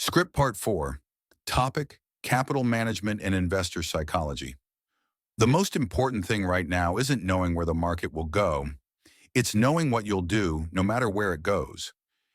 Script Part 4, Topic, Capital Management and Investor Psychology. The most important thing right now isn't knowing where the market will go, it's knowing what you'll do no matter where it goes.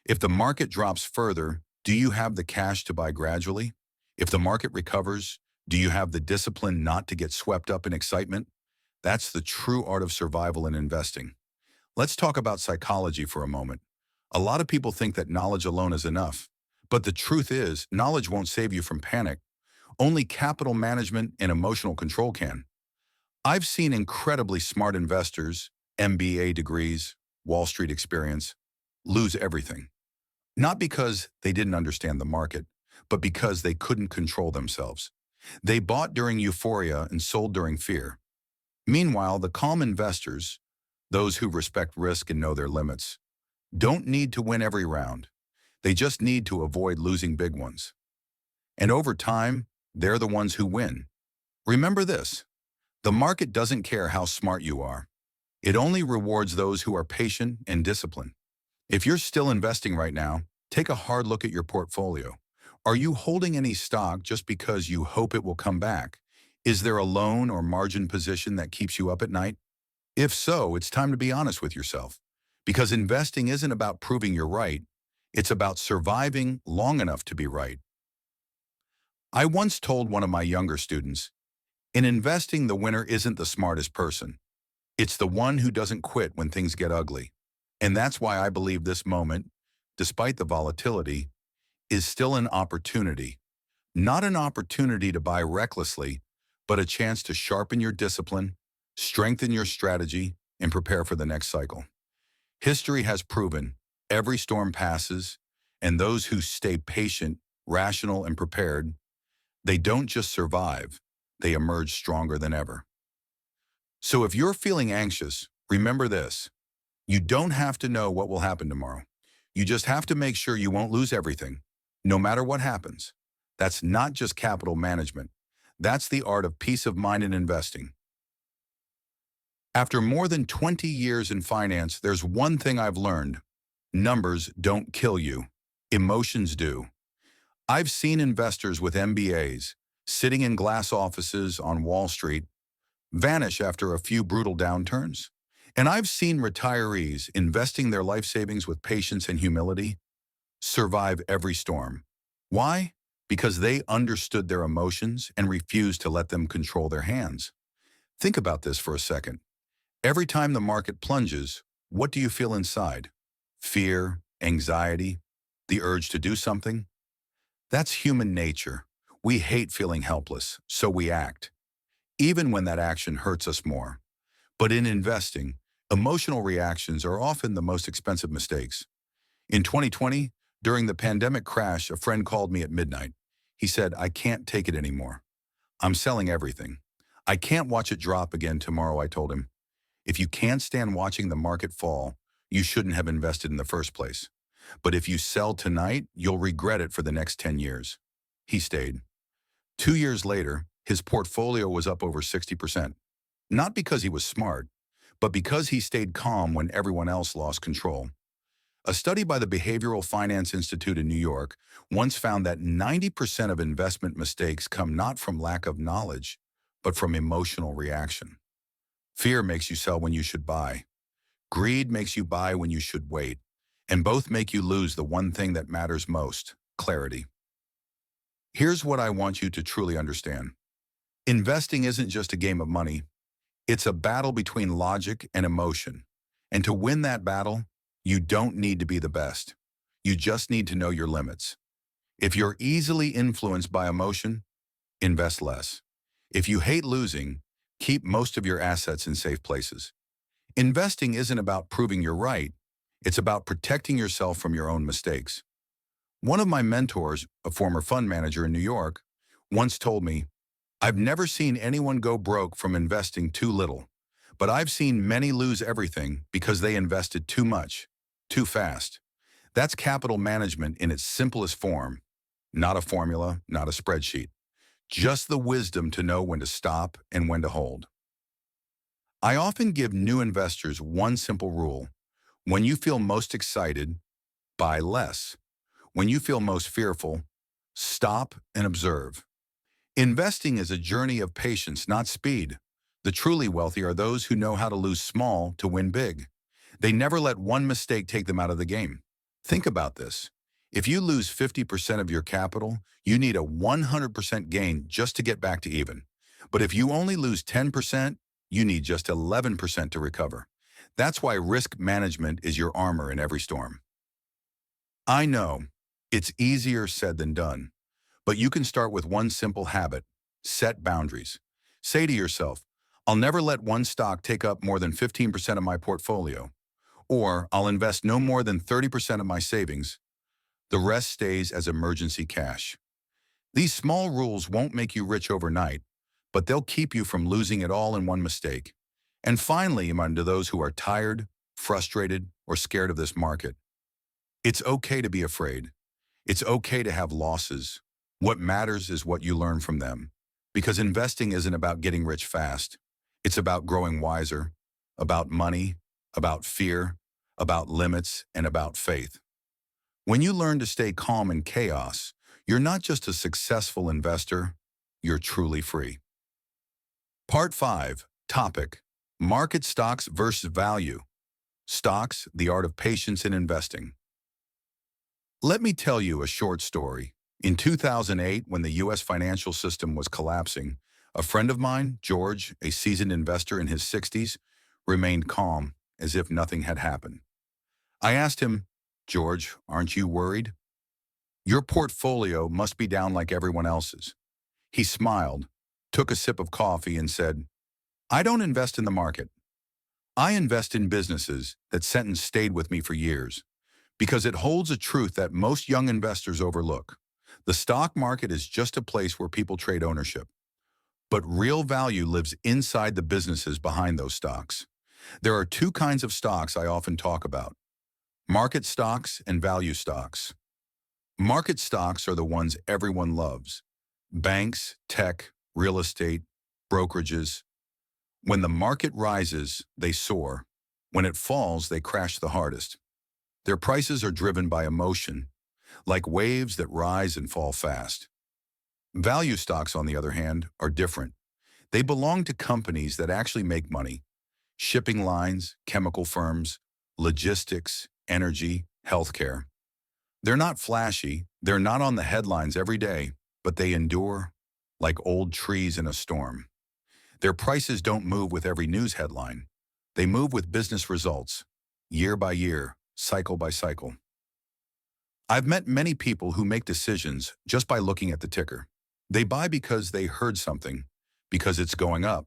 If the market drops further, do you have the cash to buy gradually? If the market recovers, do you have the discipline not to get swept up in excitement? That's the true art of survival in investing. Let's talk about psychology for a moment. A lot of people think that knowledge alone is enough. But the truth is, knowledge won't save you from panic. Only capital management and emotional control can. I've seen incredibly smart investors, MBA degrees, Wall Street experience, lose everything. Not because they didn't understand the market, but because they couldn't control themselves. They bought during euphoria and sold during fear. Meanwhile, the calm investors, those who respect risk and know their limits, don't need to win every round. They just need to avoid losing big ones. And over time, they're the ones who win. Remember this, the market doesn't care how smart you are. It only rewards those who are patient and disciplined. If you're still investing right now, take a hard look at your portfolio. Are you holding any stock just because you hope it will come back? Is there a loan or margin position that keeps you up at night? If so, it's time to be honest with yourself. Because investing isn't about proving you're right, it's about surviving long enough to be right. I once told one of my younger students, in investing, the winner isn't the smartest person. It's the one who doesn't quit when things get ugly. And that's why I believe this moment, despite the volatility, is still an opportunity. Not an opportunity to buy recklessly, but a chance to sharpen your discipline, strengthen your strategy, and prepare for the next cycle. History has proven every storm passes, and those who stay patient, rational, and prepared, they don't just survive, they emerge stronger than ever. So if you're feeling anxious, remember this. You don't have to know what will happen tomorrow. You just have to make sure you won't lose everything, no matter what happens. That's not just capital management. That's the art of peace of mind in investing. After more than 20 years in finance, there's one thing I've learned. Numbers don't kill you. Emotions do. I've seen investors with MBAs, sitting in glass offices on Wall Street, vanish after a few brutal downturns. And I've seen retirees investing their life savings with patience and humility survive every storm. Why? Because they understood their emotions and refused to let them control their hands. Think about this for a second. Every time the market plunges, what do you feel inside? Fear, anxiety, the urge to do something? That's human nature. We hate feeling helpless, so we act, even when that action hurts us more. But in investing, emotional reactions are often the most expensive mistakes. In 2020, during the pandemic crash, a friend called me at midnight. He said, "I can't take it anymore. I'm selling everything. I can't watch it drop again tomorrow," I told him. If you can't stand watching the market fall, you shouldn't have invested in the first place. But if you sell tonight, you'll regret it for the next 10 years. He stayed. 2 years later, his portfolio was up over 60%. Not because he was smart, but because he stayed calm when everyone else lost control. A study by the Behavioral Finance Institute in New York once found that 90% of investment mistakes come not from lack of knowledge, but from emotional reaction. Fear makes you sell when you should buy. Greed makes you buy when you should wait. And both make you lose the one thing that matters most, clarity. Here's what I want you to truly understand. Investing isn't just a game of money. It's a battle between logic and emotion. And to win that battle, you don't need to be the best. You just need to know your limits. If you're easily influenced by emotion, invest less. If you hate losing, keep most of your assets in safe places. Investing isn't about proving you're right. It's about protecting yourself from your own mistakes. One of my mentors, a former fund manager in New York, once told me, "I've never seen anyone go broke from investing too little, but I've seen many lose everything because they invested too much, too fast." That's capital management in its simplest form. Not a formula, not a spreadsheet. Just the wisdom to know when to stop and when to hold. I often give new investors one simple rule. When you feel most excited, buy less. When you feel most fearful, Stop and observe. Investing is a journey of patience, not speed. The truly wealthy are those who know how to lose small to win big. They never let one mistake take them out of the game. Think about this. If you lose 50% of your capital, you need a 100% gain just to get back to even. But if you only lose 10%, you need just 11% to recover. That's why risk management is your armor in every storm. I know it's easier said than done, but you can start with one simple habit: set boundaries. Say to yourself, I'll never let one stock take up more than 15% of my portfolio, or I'll invest no more than 30% of my savings. The rest stays as emergency cash. These small rules won't make you rich overnight, but they'll keep you from losing it all in one mistake. And finally, among those who are tired, frustrated, or scared of this market, it's okay to be afraid. It's okay to have losses. What matters is what you learn from them. Because investing isn't about getting rich fast. It's about growing wiser, about money, about fear, about limits, and about faith. When you learn to stay calm in chaos, you're not just a successful investor, you're truly free. Part 5, topic: Market stocks versus value. Stocks, the art of patience in investing. Let me tell you a short story. In 2008, when the U.S. financial system was collapsing, a friend of mine, George, a seasoned investor in his 60s, remained calm, as if nothing had happened. I asked him, George, aren't you worried? Your portfolio must be down like everyone else's. He smiled, took a sip of coffee, and said, I don't invest in the market. I invest in businesses. That sentence stayed with me for years, because it holds a truth that most young investors overlook. The stock market is just a place where people trade ownership. But real value lives inside the businesses behind those stocks. There are two kinds of stocks I often talk about: market stocks and value stocks. Market stocks are the ones everyone loves: banks, tech, real estate, brokerages. When the market rises, they soar. When it falls, they crash the hardest. Their prices are driven by emotion, like waves that rise and fall fast. Value stocks, on the other hand, are different. They belong to companies that actually make money: shipping lines, chemical firms, logistics, energy, healthcare. They're not flashy, they're not on the headlines every day, but they endure like old trees in a storm. Their prices don't move with every news headline. They move with business results, year by year, cycle by cycle. I've met many people who make decisions just by looking at the ticker. They buy because they heard something, because it's going up,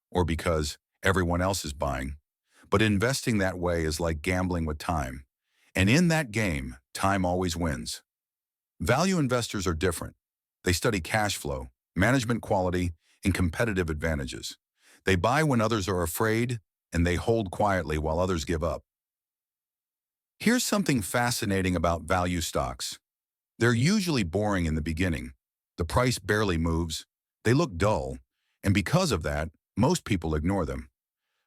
or because everyone else is buying. But investing that way is like gambling with time. And in that game, time always wins. Value investors are different. They study cash flow, management quality, and competitive advantages. They buy when others are afraid, and they hold quietly while others give up. Here's something fascinating about value stocks. They're usually boring in the beginning. The price barely moves, they look dull, and because of that, most people ignore them.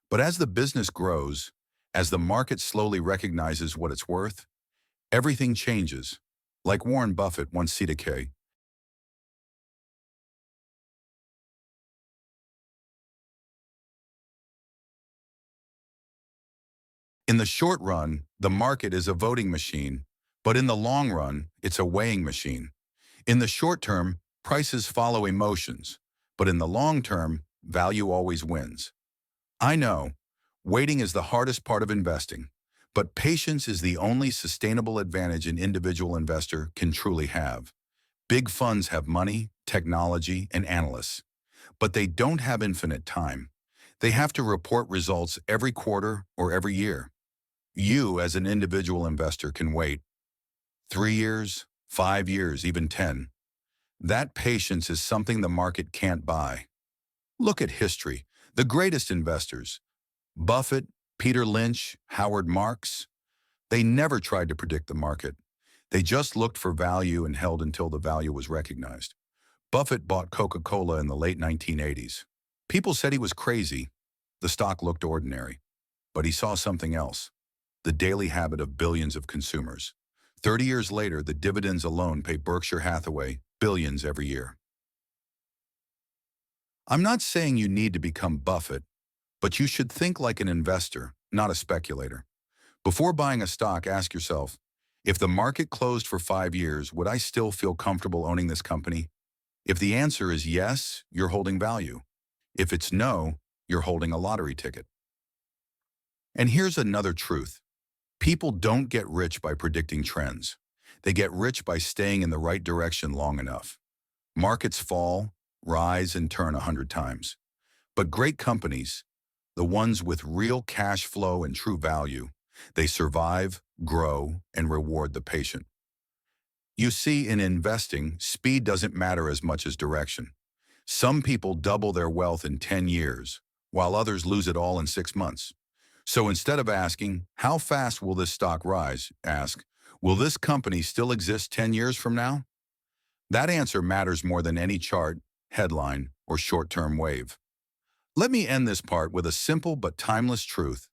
But as the business grows, as the market slowly recognizes what it's worth, everything changes. Like Warren Buffett once said to Kay, in the short run, the market is a voting machine, but in the long run, it's a weighing machine. In the short term, prices follow emotions, but in the long term, value always wins. I know, waiting is the hardest part of investing, but patience is the only sustainable advantage an individual investor can truly have. Big funds have money, technology, and analysts, but they don't have infinite time. They have to report results every quarter or every year. You, as an individual investor, can wait 3 years, 5 years, even 10. That patience is something the market can't buy. Look at history. The greatest investors, Buffett, Peter Lynch, Howard Marks, they never tried to predict the market. They just looked for value and held until the value was recognized. Buffett bought Coca-Cola in the late 1980s. People said he was crazy. The stock looked ordinary. But he saw something else: the daily habit of billions of consumers. 30 years later, the dividends alone pay Berkshire Hathaway billions every year. I'm not saying you need to become Buffett, but you should think like an investor, not a speculator. Before buying a stock, ask yourself, if the market closed for 5 years, would I still feel comfortable owning this company? If the answer is yes, you're holding value. If it's no, you're holding a lottery ticket. And here's another truth. People don't get rich by predicting trends. They get rich by staying in the right direction long enough. Markets fall, rise, and turn 100 times. But great companies, the ones with real cash flow and true value, they survive, grow, and reward the patient. You see, in investing, speed doesn't matter as much as direction. Some people double their wealth in 10 years, while others lose it all in 6 months. So instead of asking, how fast will this stock rise, ask, will this company still exist 10 years from now? That answer matters more than any chart, headline, or short-term wave. Let me end this part with a simple but timeless truth.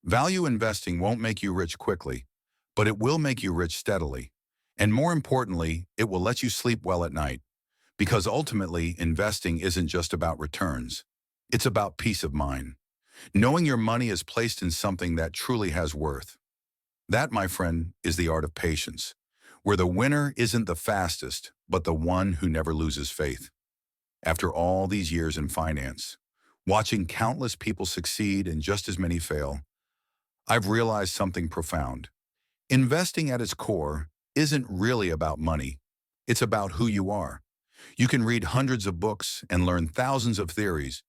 Value investing won't make you rich quickly, but it will make you rich steadily. And more importantly, it will let you sleep well at night. Because ultimately, investing isn't just about returns. It's about peace of mind. Knowing your money is placed in something that truly has worth. That, my friend, is the art of patience, where the winner isn't the fastest, but the one who never loses faith. After all these years in finance, watching countless people succeed and just as many fail, I've realized something profound. Investing at its core isn't really about money. It's about who you are. You can read hundreds of books and learn thousands of theories,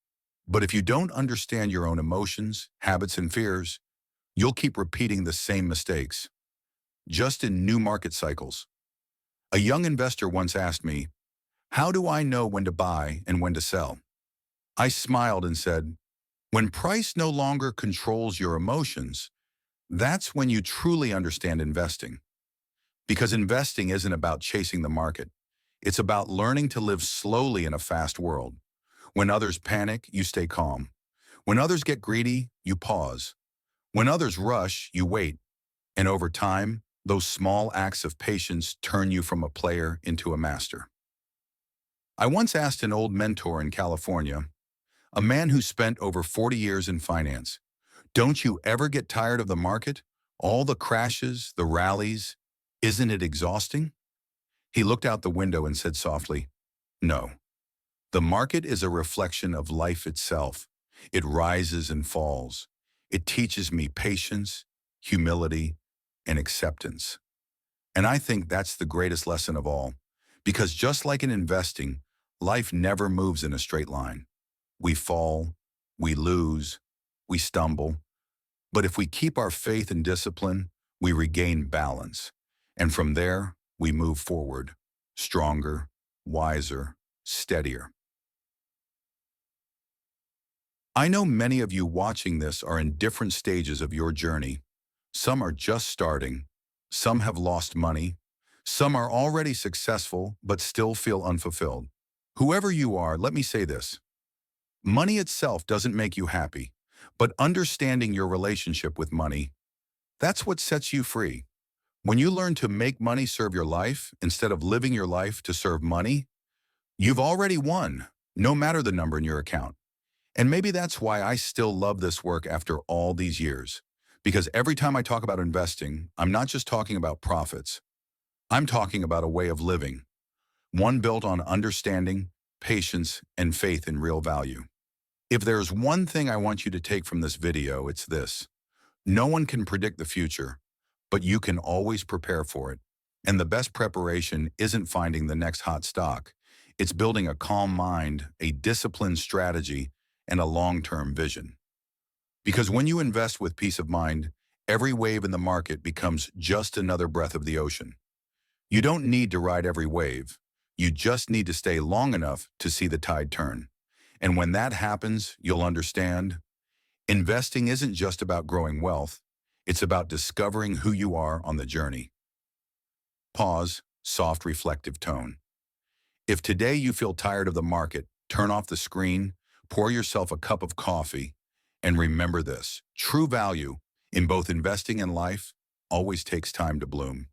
but if you don't understand your own emotions, habits, and fears, you'll keep repeating the same mistakes, just in new market cycles. A young investor once asked me, how do I know when to buy and when to sell? I smiled and said, when price no longer controls your emotions, that's when you truly understand investing. Because investing isn't about chasing the market. It's about learning to live slowly in a fast world. When others panic, you stay calm. When others get greedy, you pause. When others rush, you wait. And over time, those small acts of patience turn you from a player into a master. I once asked an old mentor in California, a man who spent over 40 years in finance, don't you ever get tired of the market? All the crashes, the rallies, isn't it exhausting? He looked out the window and said softly, no. The market is a reflection of life itself. It rises and falls. It teaches me patience, humility, and acceptance. And I think that's the greatest lesson of all, because just like in investing, life never moves in a straight line. We fall, we lose, we stumble. But if we keep our faith and discipline, we regain balance. And from there, we move forward, stronger, wiser, steadier. I know many of you watching this are in different stages of your journey. Some are just starting, some have lost money, some are already successful but still feel unfulfilled. Whoever you are, let me say this. Money itself doesn't make you happy, but understanding your relationship with money, that's what sets you free. When you learn to make money serve your life instead of living your life to serve money, you've already won, no matter the number in your account. And maybe that's why I still love this work after all these years. Because every time I talk about investing, I'm not just talking about profits. I'm talking about a way of living, one built on understanding, patience, and faith in real value. If there's one thing I want you to take from this video, it's this. No one can predict the future, but you can always prepare for it. And the best preparation isn't finding the next hot stock. It's building a calm mind, a disciplined strategy, and a long-term vision. Because when you invest with peace of mind, every wave in the market becomes just another breath of the ocean. You don't need to ride every wave. You just need to stay long enough to see the tide turn. And when that happens, you'll understand, investing isn't just about growing wealth. It's about discovering who you are on the journey. Pause, soft reflective tone. If today you feel tired of the market, turn off the screen, pour yourself a cup of coffee, and remember this. True value in both investing and life always takes time to bloom.